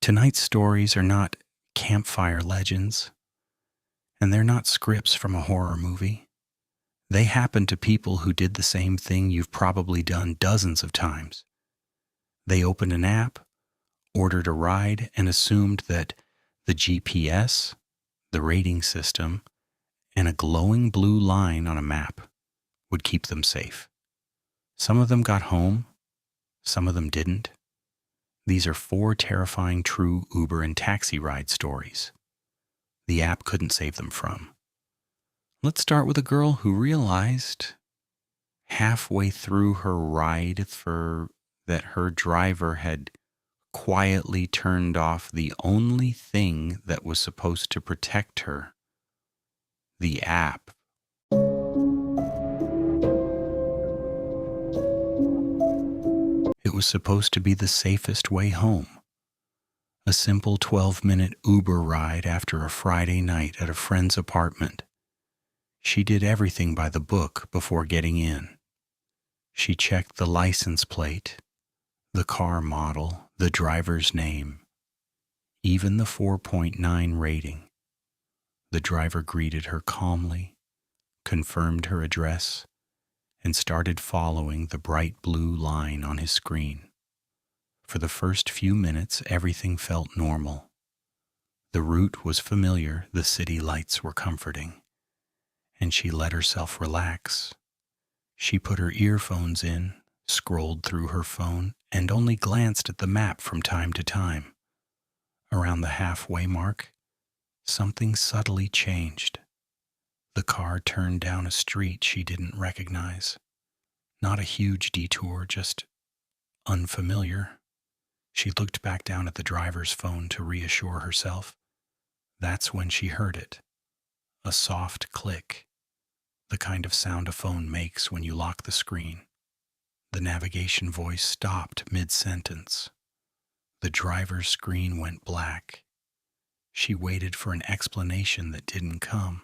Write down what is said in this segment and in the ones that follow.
Tonight's stories are not campfire legends, and they're not scripts from a horror movie. They happen to people who did the same thing you've probably done dozens of times. They opened an app, ordered a ride, and assumed that the GPS, the rating system, and a glowing blue line on a map would keep them safe. Some of them got home, some of them didn't. These are 4 terrifying true Uber and taxi ride stories the app couldn't save them from. Let's start with a girl who realized halfway through her ride that her driver had quietly turned off the only thing that was supposed to protect her, the app. It was supposed to be the safest way home. A simple 12-minute Uber ride after a Friday night at a friend's apartment. She did everything by the book before getting in. She checked the license plate, the car model, the driver's name, even the 4.9 rating. The driver greeted her calmly, confirmed her address, and started following the bright blue line on his screen. For the first few minutes, everything felt normal. The route was familiar, the city lights were comforting, and she let herself relax. She put her earphones in, scrolled through her phone, and only glanced at the map from time to time. Around the halfway mark, something subtly changed. The car turned down a street she didn't recognize. Not a huge detour, just unfamiliar. She looked back down at the driver's phone to reassure herself. That's when she heard it. A soft click, the kind of sound a phone makes when you lock the screen. The navigation voice stopped mid-sentence. The driver's screen went black. She waited for an explanation that didn't come.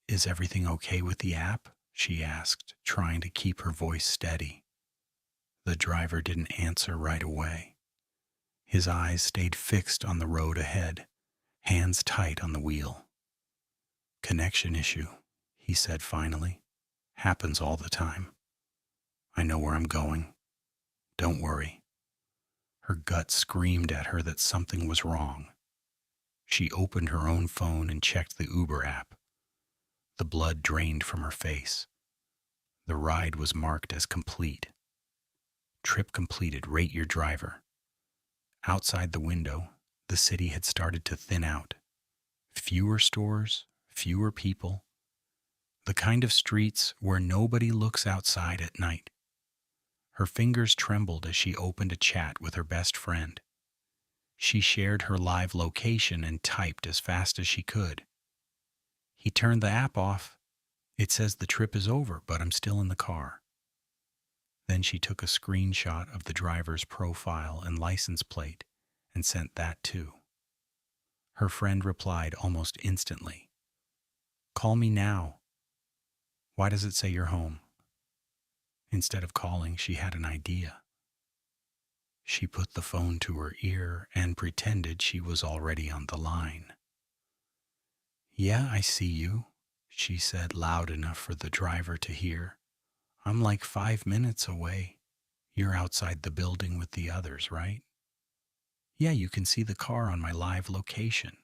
"Is everything okay with the app?" she asked, trying to keep her voice steady. The driver didn't answer right away. His eyes stayed fixed on the road ahead, hands tight on the wheel. "Connection issue," he said finally. "Happens all the time. I know where I'm going. Don't worry." Her gut screamed at her that something was wrong. She opened her own phone and checked the Uber app. The blood drained from her face. The ride was marked as complete. Trip completed, rate your driver. Outside the window, the city had started to thin out. Fewer stores, fewer people. The kind of streets where nobody looks outside at night. Her fingers trembled as she opened a chat with her best friend. She shared her live location and typed as fast as she could. "He turned the app off. It says the trip is over, but I'm still in the car." Then she took a screenshot of the driver's profile and license plate and sent that too. Her friend replied almost instantly. "Call me now. Why does it say you're home?" Instead of calling, she had an idea. She put the phone to her ear and pretended she was already on the line. "Yeah, I see you," she said loud enough for the driver to hear. "I'm like 5 minutes away. You're outside the building with the others, right?" "Yeah, you can see the car on my live location."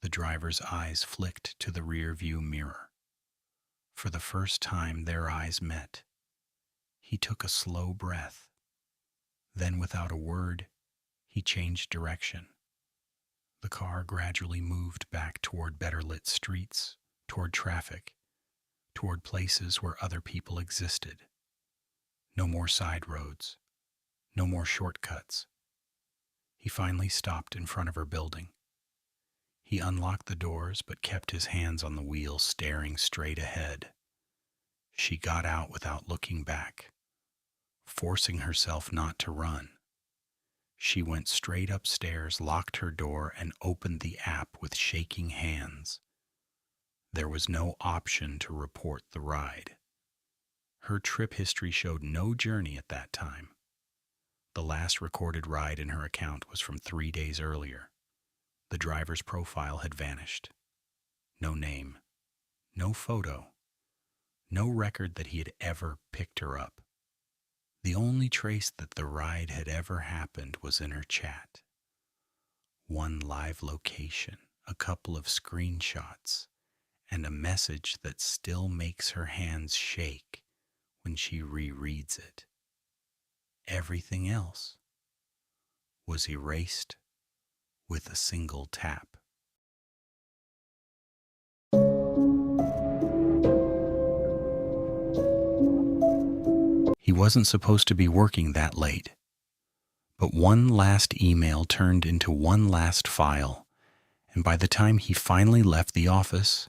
The driver's eyes flicked to the rear view mirror. For the first time, their eyes met. He took a slow breath. Then, without a word, he changed direction. The car gradually moved back toward better-lit streets, toward traffic, toward places where other people existed. No more side roads, no more shortcuts. He finally stopped in front of her building. He unlocked the doors but kept his hands on the wheel, staring straight ahead. She got out without looking back, forcing herself not to run. She went straight upstairs, locked her door, and opened the app with shaking hands. There was no option to report the ride. Her trip history showed no journey at that time. The last recorded ride in her account was from 3 days earlier. The driver's profile had vanished. No name, no photo, no record that he had ever picked her up. The only trace that the ride had ever happened was in her chat. One live location, a couple of screenshots, and a message that still makes her hands shake when she rereads it. Everything else was erased with a single tap. He wasn't supposed to be working that late, but one last email turned into one last file, and by the time he finally left the office,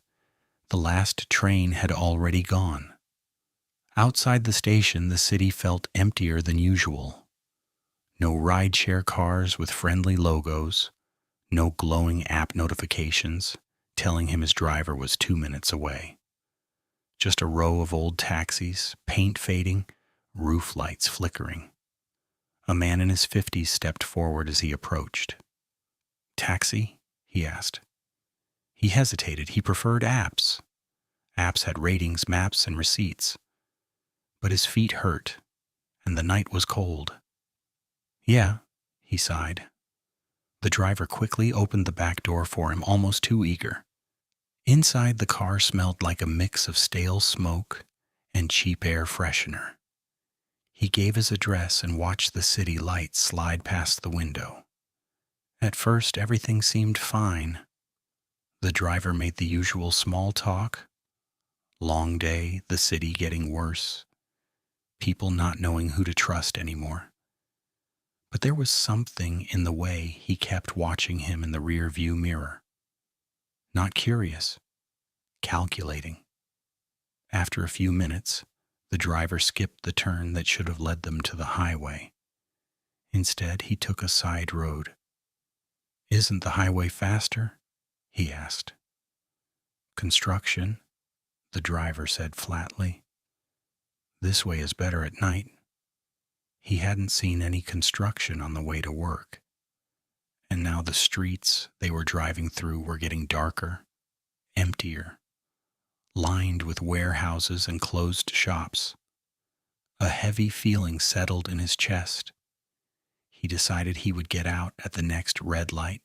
the last train had already gone. Outside the station, the city felt emptier than usual. No rideshare cars with friendly logos, no glowing app notifications telling him his driver was 2 minutes away. Just a row of old taxis, paint fading, roof lights flickering. A man in his 50s stepped forward as he approached. "Taxi?" he asked. He hesitated. He preferred apps. Apps had ratings, maps, and receipts. But his feet hurt, and the night was cold. "Yeah," he sighed. The driver quickly opened the back door for him, almost too eager. Inside, the car smelled like a mix of stale smoke and cheap air freshener. He gave his address and watched the city lights slide past the window. At first, everything seemed fine. The driver made the usual small talk. Long day, the city getting worse. People not knowing who to trust anymore. But there was something in the way he kept watching him in the rear view mirror. Not curious, calculating. After a few minutes, the driver skipped the turn that should have led them to the highway. Instead, he took a side road. "Isn't the highway faster?" he asked. "Construction," the driver said flatly. "This way is better at night." He hadn't seen any construction on the way to work. And now the streets they were driving through were getting darker, emptier, lined with warehouses and closed shops. A heavy feeling settled in his chest. He decided he would get out at the next red light,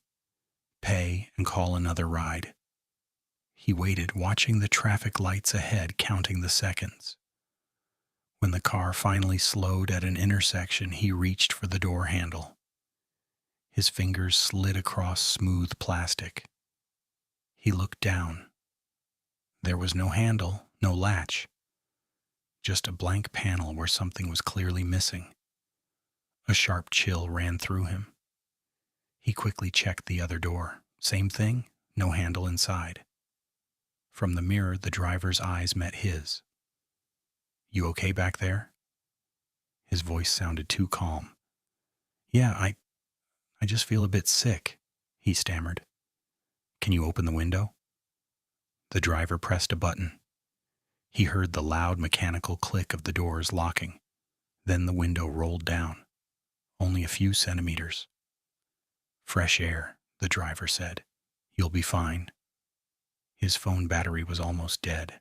pay, and call another ride. He waited, watching the traffic lights ahead, counting the seconds. When the car finally slowed at an intersection, he reached for the door handle. His fingers slid across smooth plastic. He looked down. There was no handle, no latch. Just a blank panel where something was clearly missing. A sharp chill ran through him. He quickly checked the other door. Same thing, no handle inside. From the mirror, the driver's eyes met his. "You okay back there?" His voice sounded too calm. "Yeah, I just feel a bit sick," he stammered. "Can you open the window?" The driver pressed a button. He heard the loud mechanical click of the doors locking. Then the window rolled down, only a few centimeters. "Fresh air," the driver said. "You'll be fine." His phone battery was almost dead.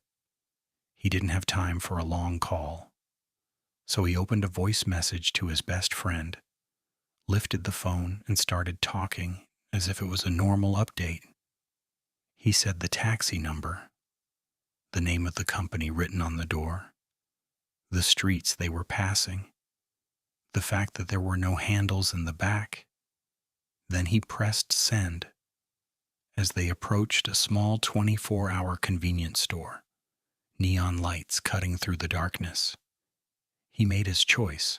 He didn't have time for a long call. So he opened a voice message to his best friend, lifted the phone, and started talking as if it was a normal update. He said the taxi number, the name of the company written on the door, the streets they were passing, the fact that there were no handles in the back. Then he pressed send as they approached a small 24-hour convenience store, neon lights cutting through the darkness. He made his choice.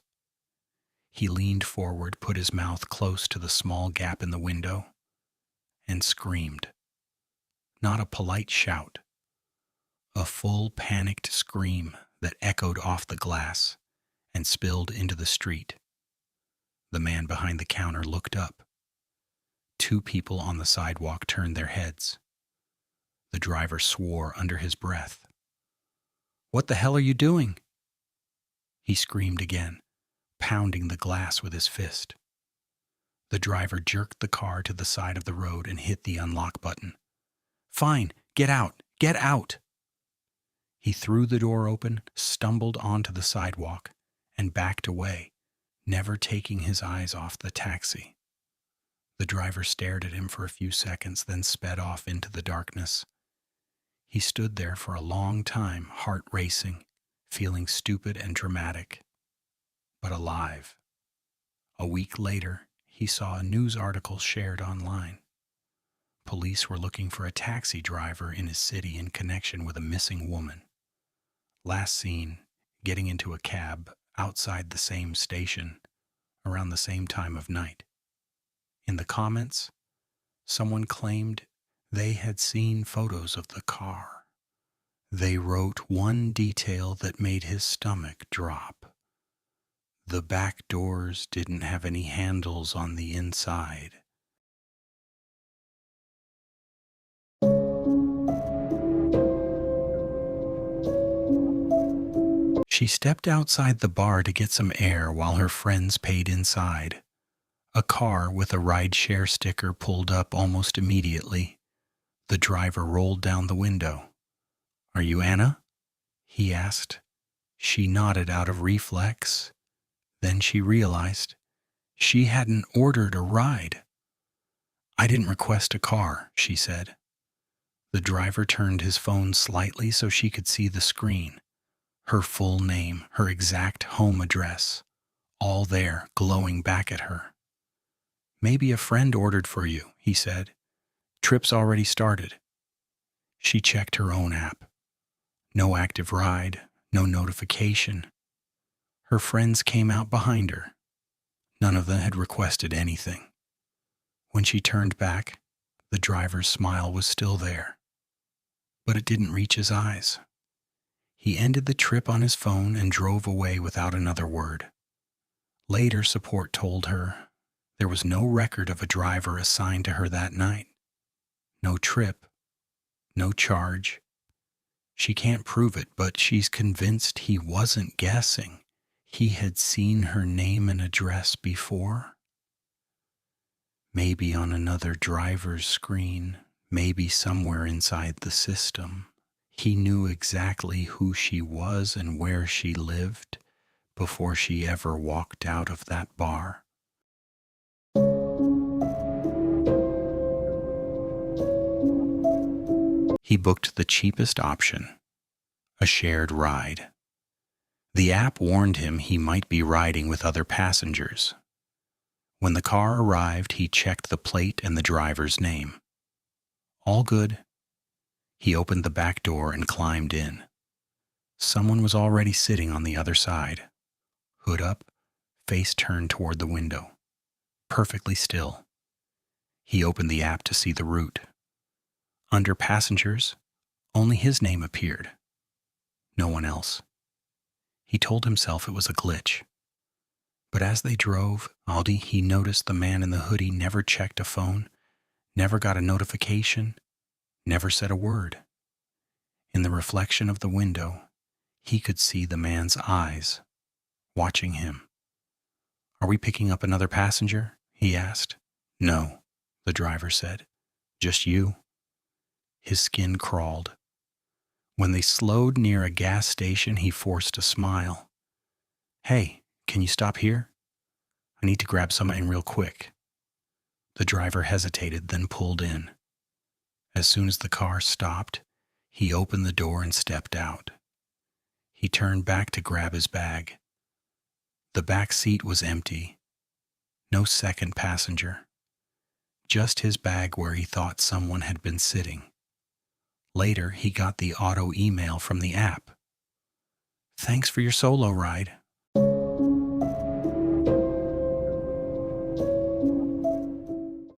He leaned forward, put his mouth close to the small gap in the window, and screamed. Not a polite shout. A full panicked scream that echoed off the glass and spilled into the street. The man behind the counter looked up. 2 people on the sidewalk turned their heads. The driver swore under his breath. "What the hell are you doing?" He screamed again. pounding the glass with his fist. The driver jerked the car to the side of the road and hit the unlock button. "Fine, get out, get out!" He threw the door open, stumbled onto the sidewalk, and backed away, never taking his eyes off the taxi. The driver stared at him for a few seconds, then sped off into the darkness. He stood there for a long time, heart racing, feeling stupid and dramatic, but alive. A week later, he saw a news article shared online. Police were looking for a taxi driver in his city in connection with a missing woman. Last seen getting into a cab outside the same station around the same time of night. In the comments, someone claimed they had seen photos of the car. They wrote one detail that made his stomach drop. The back doors didn't have any handles on the inside. She stepped outside the bar to get some air while her friends paid inside. A car with a rideshare sticker pulled up almost immediately. The driver rolled down the window. "Are you Anna?" he asked. She nodded out of reflex. Then she realized she hadn't ordered a ride. "I didn't request a car," she said. The driver turned his phone slightly so she could see the screen. Her full name, her exact home address, all there, glowing back at her. "Maybe a friend ordered for you," he said. "Trip's already started." She checked her own app. No active ride, no notification. Her friends came out behind her. None of them had requested anything. When she turned back, the driver's smile was still there, but it didn't reach his eyes. He ended the trip on his phone and drove away without another word. Later, support told her there was no record of a driver assigned to her that night. No trip, no charge. She can't prove it, but she's convinced he wasn't guessing. He had seen her name and address before. Maybe on another driver's screen, maybe somewhere inside the system. He knew exactly who she was and where she lived before she ever walked out of that bar. He booked the cheapest option, a shared ride. The app warned him he might be riding with other passengers. When the car arrived, he checked the plate and the driver's name. All good. He opened the back door and climbed in. Someone was already sitting on the other side, hood up, face turned toward the window, perfectly still. He opened the app to see the route. Under passengers, only his name appeared. No one else. He told himself it was a glitch. But as they drove, he noticed the man in the hoodie never checked a phone, never got a notification, never said a word. In the reflection of the window, he could see the man's eyes, watching him. "Are we picking up another passenger?" he asked. "No," the driver said. "Just you." His skin crawled. When they slowed near a gas station, he forced a smile. "Hey, can you stop here? I need to grab something real quick." The driver hesitated, then pulled in. As soon as the car stopped, he opened the door and stepped out. He turned back to grab his bag. The back seat was empty. No second passenger. Just his bag where he thought someone had been sitting. Later, he got the auto email from the app. "Thanks for your solo ride.